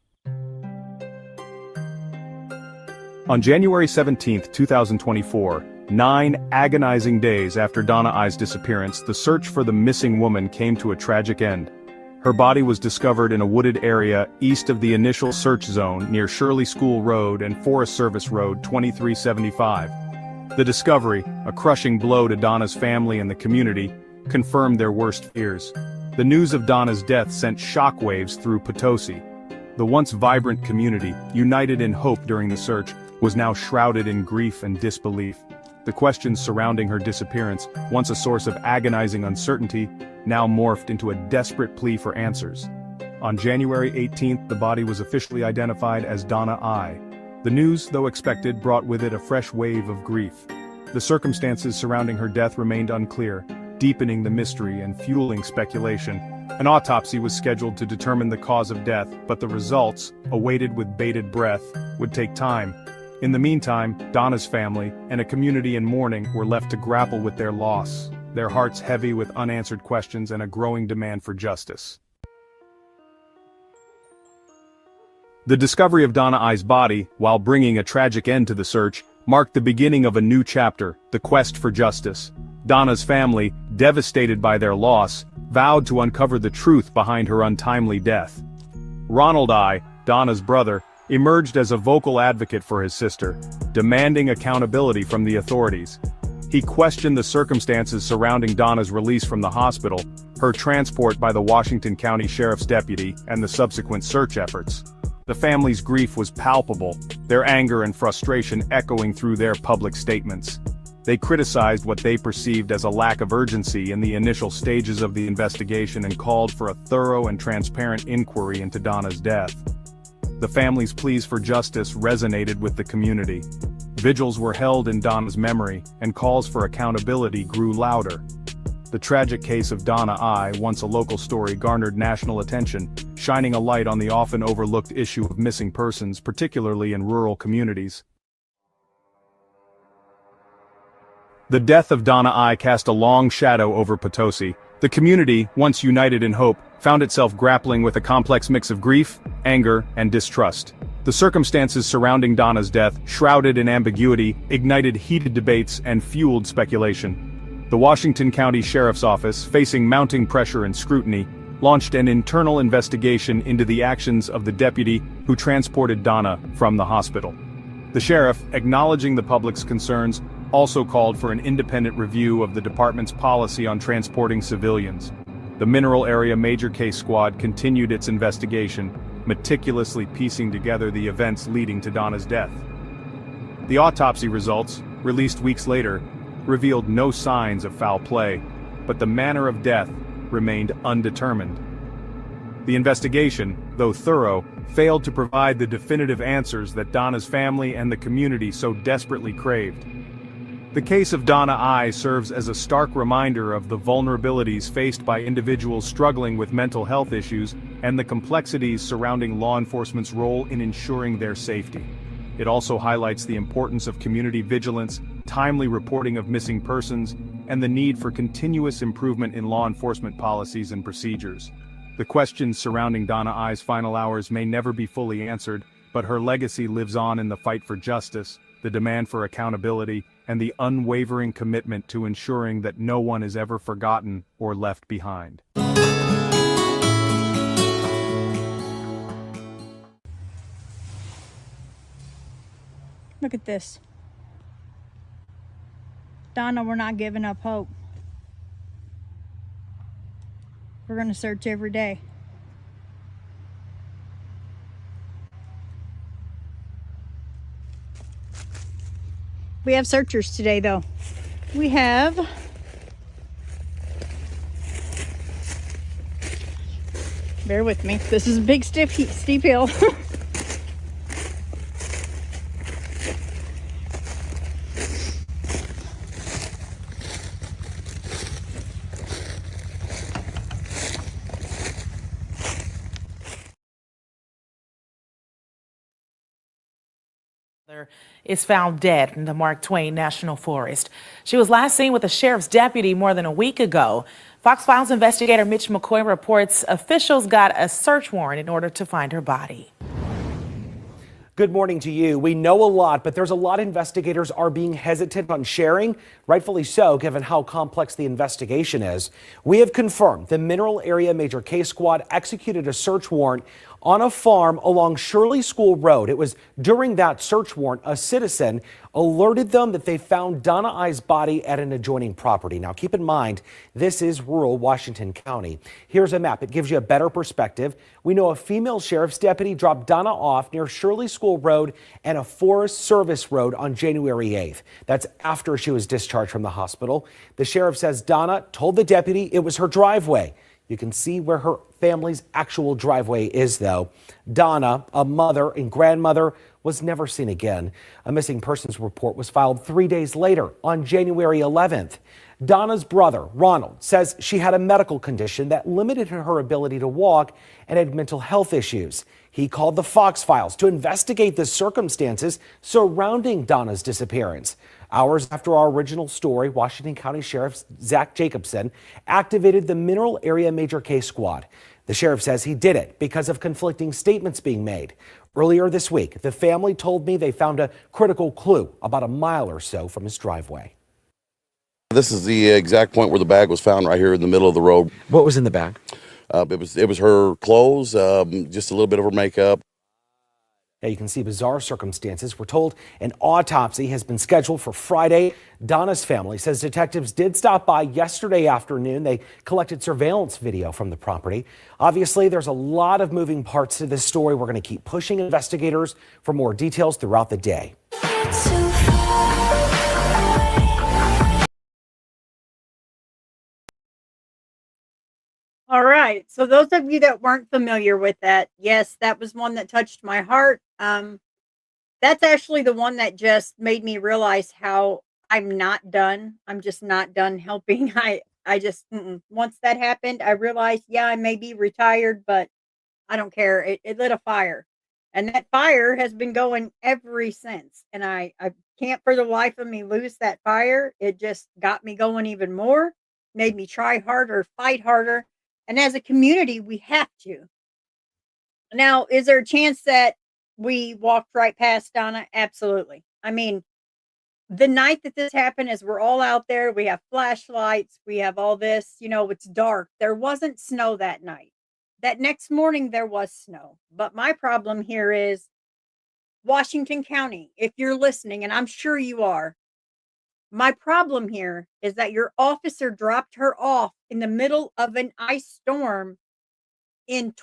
On January 17, 2024, 9 agonizing days after Donna I's disappearance, the search for the missing woman came to a tragic end. Her body was discovered in a wooded area east of the initial search zone near Shirley School Road and Forest Service Road 2375. The discovery, a crushing blow to Donna's family and the community, confirmed their worst fears. The news of Donna's death sent shockwaves through Potosi. The once vibrant community, united in hope during the search, was now shrouded in grief and disbelief. The questions surrounding her disappearance, once a source of agonizing uncertainty, now morphed into a desperate plea for answers. On January 18th, the body was officially identified as Donna I. The news, though expected, brought with it a fresh wave of grief. The circumstances surrounding her death remained unclear, deepening the mystery and fueling speculation. An autopsy was scheduled to determine the cause of death, but the results, awaited with bated breath, would take time. In the meantime, Donna's family and a community in mourning were left to grapple with their loss, their hearts heavy with unanswered questions and a growing demand for justice. The discovery of Donna I's body, while bringing a tragic end to the search, marked the beginning of a new chapter, the quest for justice. Donna's family, devastated by their loss, vowed to uncover the truth behind her untimely death. Ronald I, Donna's brother, emerged as a vocal advocate for his sister, demanding accountability from the authorities. He questioned the circumstances surrounding Donna's release from the hospital, her transport by the Washington County Sheriff's deputy, and the subsequent search efforts. The family's grief was palpable, their anger and frustration echoing through their public statements. They criticized what they perceived as a lack of urgency in the initial stages of the investigation and called for a thorough and transparent inquiry into Donna's death. The family's pleas for justice resonated with the community. Vigils were held in Donna's memory, and calls for accountability grew louder. The tragic case of Donna I, once a local story, garnered national attention, shining a light on the often overlooked issue of missing persons, particularly in rural communities. The death of Donna I cast a long shadow over Potosi. The community, once united in hope, found itself grappling with a complex mix of grief, anger, and distrust. The circumstances surrounding Donna's death, shrouded in ambiguity, ignited heated debates and fueled speculation. The Washington County Sheriff's Office, facing mounting pressure and scrutiny, launched an internal investigation into the actions of the deputy who transported Donna from the hospital. The sheriff, acknowledging the public's concerns, also called for an independent review of the department's policy on transporting civilians. The Mineral Area Major Case Squad continued its investigation, meticulously piecing together the events leading to Donna's death. The autopsy results, released weeks later, revealed no signs of foul play, but the manner of death remained undetermined. The investigation, though thorough, failed to provide the definitive answers that Donna's family and the community so desperately craved. The case of Donna I serves as a stark reminder of the vulnerabilities faced by individuals struggling with mental health issues and the complexities surrounding law enforcement's role in ensuring their safety. It also highlights the importance of community vigilance, timely reporting of missing persons, and the need for continuous improvement in law enforcement policies and procedures. The questions surrounding Donna I's final hours may never be fully answered, but her legacy lives on in the fight for justice, the demand for accountability, and the unwavering commitment to ensuring that no one is ever forgotten or left behind. Look at this. Donna, we're not giving up hope. We're going to search every day. We have searchers today, though. We have bear with me. This is a big steep hill. Is found dead in the Mark Twain National Forest. She was last seen with a sheriff's deputy more than a week ago. Fox Files investigator Mitch McCoy reports officials got a search warrant in order to find her body. Good morning to you. We know a lot, but there's a lot investigators are being hesitant on sharing, rightfully so, given how complex the investigation is. We have confirmed the Mineral Area Major Case Squad executed a search warrant on a farm along Shirley School Road. It was during that search warrant a citizen alerted them that they found Donna I's body at an adjoining property. Now, keep in mind, this is rural Washington County. Here's a map. It gives you a better perspective. We know a female sheriff's deputy dropped Donna off near Shirley School Road and a Forest Service Road on January 8th. That's after she was discharged from the hospital. The sheriff says Donna told the deputy it was her driveway. You can see where her family's actual driveway is, though. Donna, a mother and grandmother, was never seen again. A missing persons report was filed 3 days later on January 11th. Donna's brother, Ronald, says she had a medical condition that limited her ability to walk and had mental health issues. He called the Fox Files to investigate the circumstances surrounding Donna's disappearance. Hours after our original story, Washington County Sheriff Zach Jacobson activated the Mineral Area Major Case Squad. The sheriff says he did it because of conflicting statements being made. Earlier this week, the family told me they found a critical clue about a mile or so from his driveway. This is the exact point where the bag was found, right here in the middle of the road. What was in the bag? It was her clothes, just a little bit of her makeup. Now you can see bizarre circumstances. We're told an autopsy has been scheduled for Friday. Donna's family says detectives did stop by yesterday afternoon. They collected surveillance video from the property. Obviously, there's a lot of moving parts to this story. We're going to keep pushing investigators for more details throughout the day. All right. So those of you that weren't familiar with that, yes, that was one that touched my heart. That's actually the one that just made me realize how I'm not done. I'm just not done helping. I just once that happened, I realized, yeah, I may be retired, but I don't care. It lit a fire, and that fire has been going ever since. And I can't for the life of me lose that fire. It just got me going even more, made me try harder, fight harder. And as a community, we have to. Now, is there a chance that we walked right past Donna? Absolutely. I mean, the night that this happened, as we're all out there, we have flashlights, we have all this, it's dark. There wasn't snow that night. That next morning, there was snow. But my problem here is Washington County, if you're listening, and I'm sure you are, my problem here is that your officer dropped her off in the middle of an ice storm it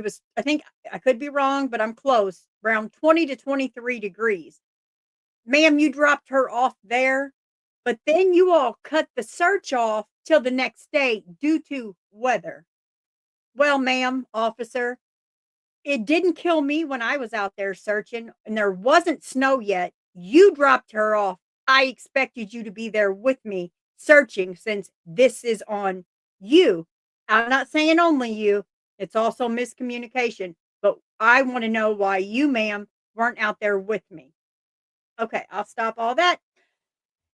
was, I think, I could be wrong, but I'm close, around 20 to 23 degrees. Ma'am, you dropped her off there, but then you all cut the search off till the next day due to weather. Well, ma'am, officer, it didn't kill me when I was out there searching and there wasn't snow yet. You dropped her off. I expected you to be there with me searching since this is on you. I'm not saying only you. It's also miscommunication, but I want to know why you, ma'am, weren't out there with me. Okay, I'll stop all that.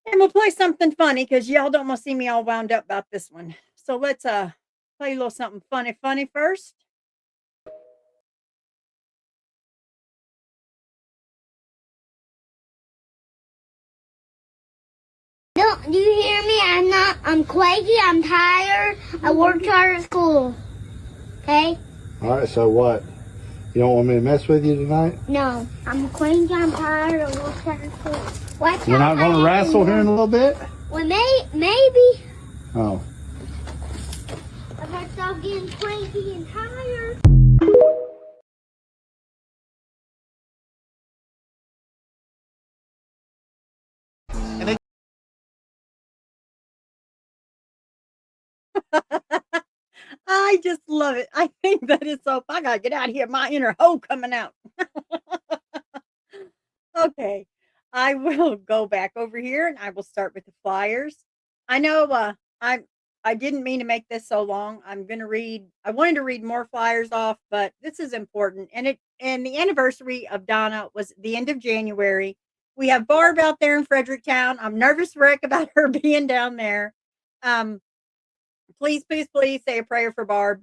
And we'll play something funny because y'all don't want to see me all wound up about this one. So let's play a little something funny first. No, do you hear me? I'm quaky, I'm tired. I worked hard at school. Okay? Alright, so what? You don't want me to mess with you tonight? No, I'm quaky, I'm tired. I worked hard at school. Watch We're not going to wrestle here in a little bit? Well, maybe. Oh. If I stop getting quaky and tired. I just love it. I think that is so. I gotta get out of here. My inner hoe coming out. Okay, I will go back over here and I will start with the flyers. I know I didn't mean to make this so long. I wanted to read more flyers off, but this is important. And the anniversary of Donna was the end of January. We have Barb out there in Fredericktown. I'm nervous wreck about her being down there. Please say a prayer for Barb.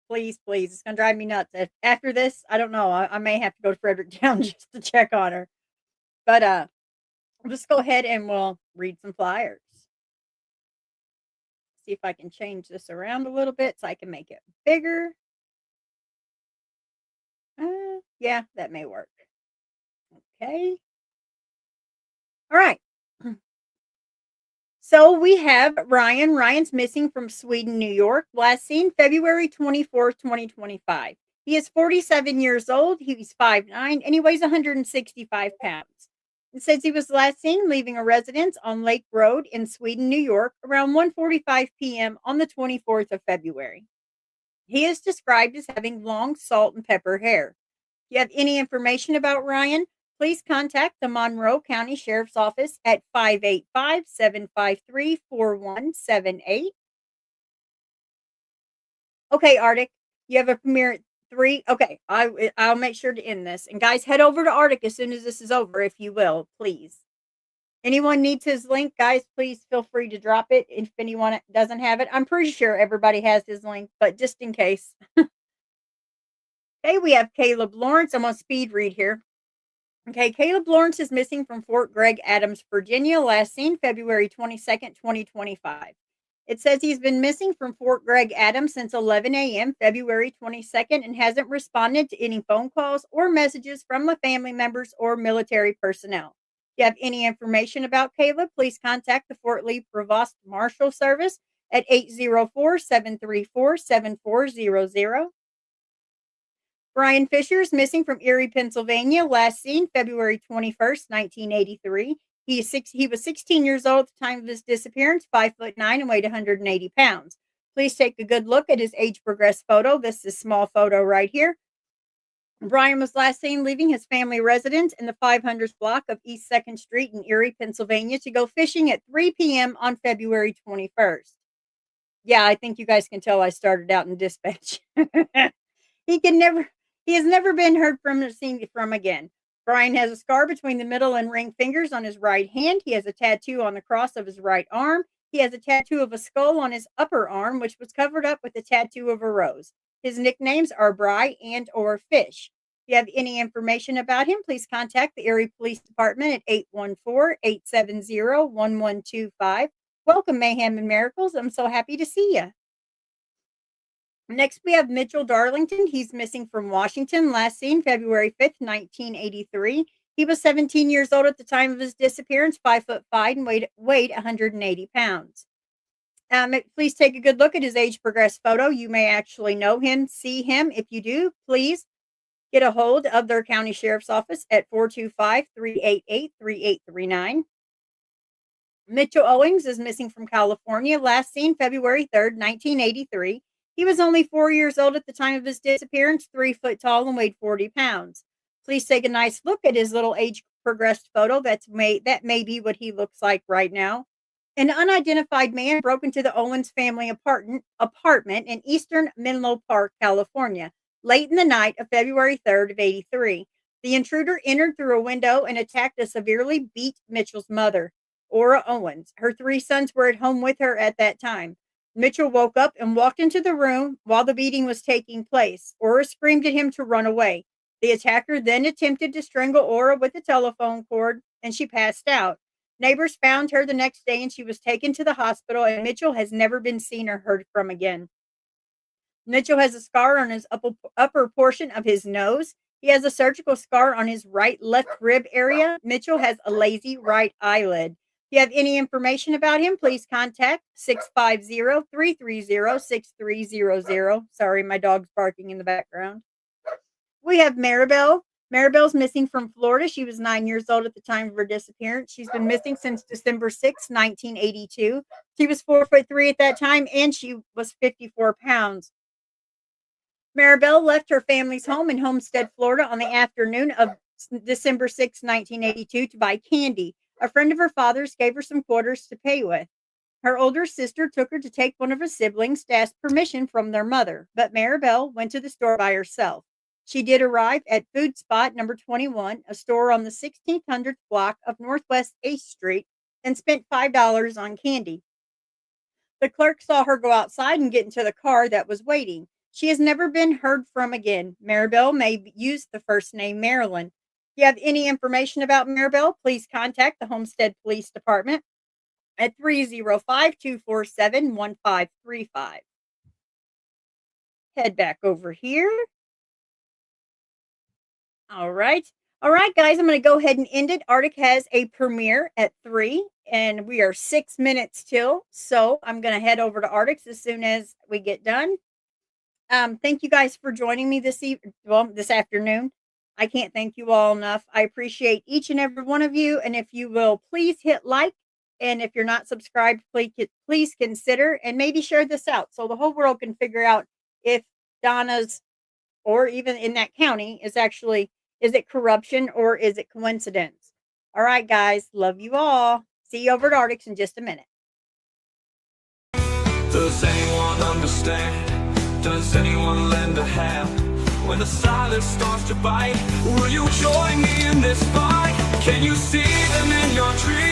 Please. It's going to drive me nuts. After this, I don't know. I may have to go to Fredericktown just to check on her. But let's go ahead and we'll read some flyers. See if I can change this around a little bit so I can make it bigger. Yeah, that may work. Okay. All right. So we have Ryan. Ryan's missing from Sweden, New York. Last seen February 24th, 2025. He is 47 years old. He's 5'9", and he weighs 165 pounds. It says he was last seen leaving a residence on Lake Road in Sweden, New York around 1:45 p.m. on the 24th of February. He is described as having long salt and pepper hair. If you have any information about Ryan, please contact the Monroe County Sheriff's Office at 585-753-4178. Okay, Arctic, you have a premiere at 3. Okay, I'll make sure to end this. And guys, head over to Arctic as soon as this is over, if you will, please. Anyone needs his link, guys, please feel free to drop it if anyone doesn't have it. I'm pretty sure everybody has his link, but just in case. Okay, we have Caleb Lawrence. I'm on speed read here. Okay, Caleb Lawrence is missing from Fort Gregg Adams, Virginia, last seen February 22nd, 2025. It says he's been missing from Fort Gregg Adams since 11 a.m. February 22nd and hasn't responded to any phone calls or messages from the family members or military personnel. If you have any information about Caleb, please contact the Fort Lee Provost Marshal Service at 804-734-7400. Brian Fisher is missing from Erie, Pennsylvania, last seen February 21st, 1983. He was 16 years old at the time of his disappearance, 5'9", and weighed 180 pounds. Please take a good look at his age progressed photo. This is a small photo right here. Brian was last seen leaving his family residence in the 500th block of East 2nd Street in Erie, Pennsylvania to go fishing at 3 p.m. on February 21st. Yeah, I think you guys can tell I started out in dispatch. He has never been heard from or seen from again. Brian has a scar between the middle and ring fingers on his right hand. He has a tattoo on the cross of his right arm. He has a tattoo of a skull on his upper arm, which was covered up with a tattoo of a rose. His nicknames are Bry and or Fish. If you have any information about him, please contact the Erie Police Department at 814-870-1125. Welcome, Mayhem and Miracles. I'm so happy to see you. Next, we have Mitchell Darlington. He's missing from Washington, last seen February 5th, 1983. He was 17 years old at the time of his disappearance, 5'5", and weighed 180 pounds. Please take a good look at his age progressed photo. You may actually know him, see him. If you do, please get a hold of their county sheriff's office at 425-388-3839. Mitchell Owings is missing from California, last seen February 3rd, 1983. He was only 4 years old at the time of his disappearance, 3 foot tall, and weighed 40 pounds. Please take a nice look at his little age progressed photo. That may be what he looks like right now. An unidentified man broke into the Owens family apartment in eastern Menlo Park, California, late in the night of February 3rd of 83. The intruder entered through a window and attacked and severely beat Mitchell's mother, Ora Owens. Her 3 sons were at home with her at that time. Mitchell woke up and walked into the room while the beating was taking place. Ora screamed at him to run away. The attacker then attempted to strangle Ora with a telephone cord, and she passed out. Neighbors found her the next day, and she was taken to the hospital, and Mitchell has never been seen or heard from again. Mitchell has a scar on his upper portion of his nose. He has a surgical scar on his left rib area. Mitchell has a lazy right eyelid. If you have any information about him, please contact 650-330-6300. Sorry, my dog's barking in the background. We have Maribel. Maribel's missing from Florida. She was 9 years old at the time of her disappearance. She's been missing since December 6, 1982. She was 4'3" at that time, and she was 54 pounds. Maribel left her family's home in Homestead, Florida on the afternoon of December 6, 1982 to buy candy. A friend of her father's gave her some quarters to pay with. Her older sister took her to take one of her siblings to ask permission from their mother, but Maribel went to the store by herself. She did arrive at Food Spot number 21, a store on the 1600th block of Northwest 8th Street, and spent $5 on candy. The clerk saw her go outside and get into the car that was waiting. She has never been heard from again. Maribel may use the first name Marilyn. If you have any information about Maribel, please contact the Homestead Police Department at 305-247-1535. Head back over here. All right. All right, guys, I'm going to go ahead and end it. Arctic has a premiere at 3, and we are 6 minutes till. So I'm going to head over to Arctic's as soon as we get done. Thank you guys for joining me this afternoon. I can't thank you all enough. I appreciate each and every one of you. And if you will please hit like, and if you're not subscribed, please consider and maybe share this out so the whole world can figure out if Donna's, or even in that county, is it corruption or is it coincidence? All right, guys, love you all. See you over at Arctic's in just a minute. Does anyone understand? Does anyone lend a hand? When the silence starts to bite, will you join me in this fight? Can you see them in your dreams?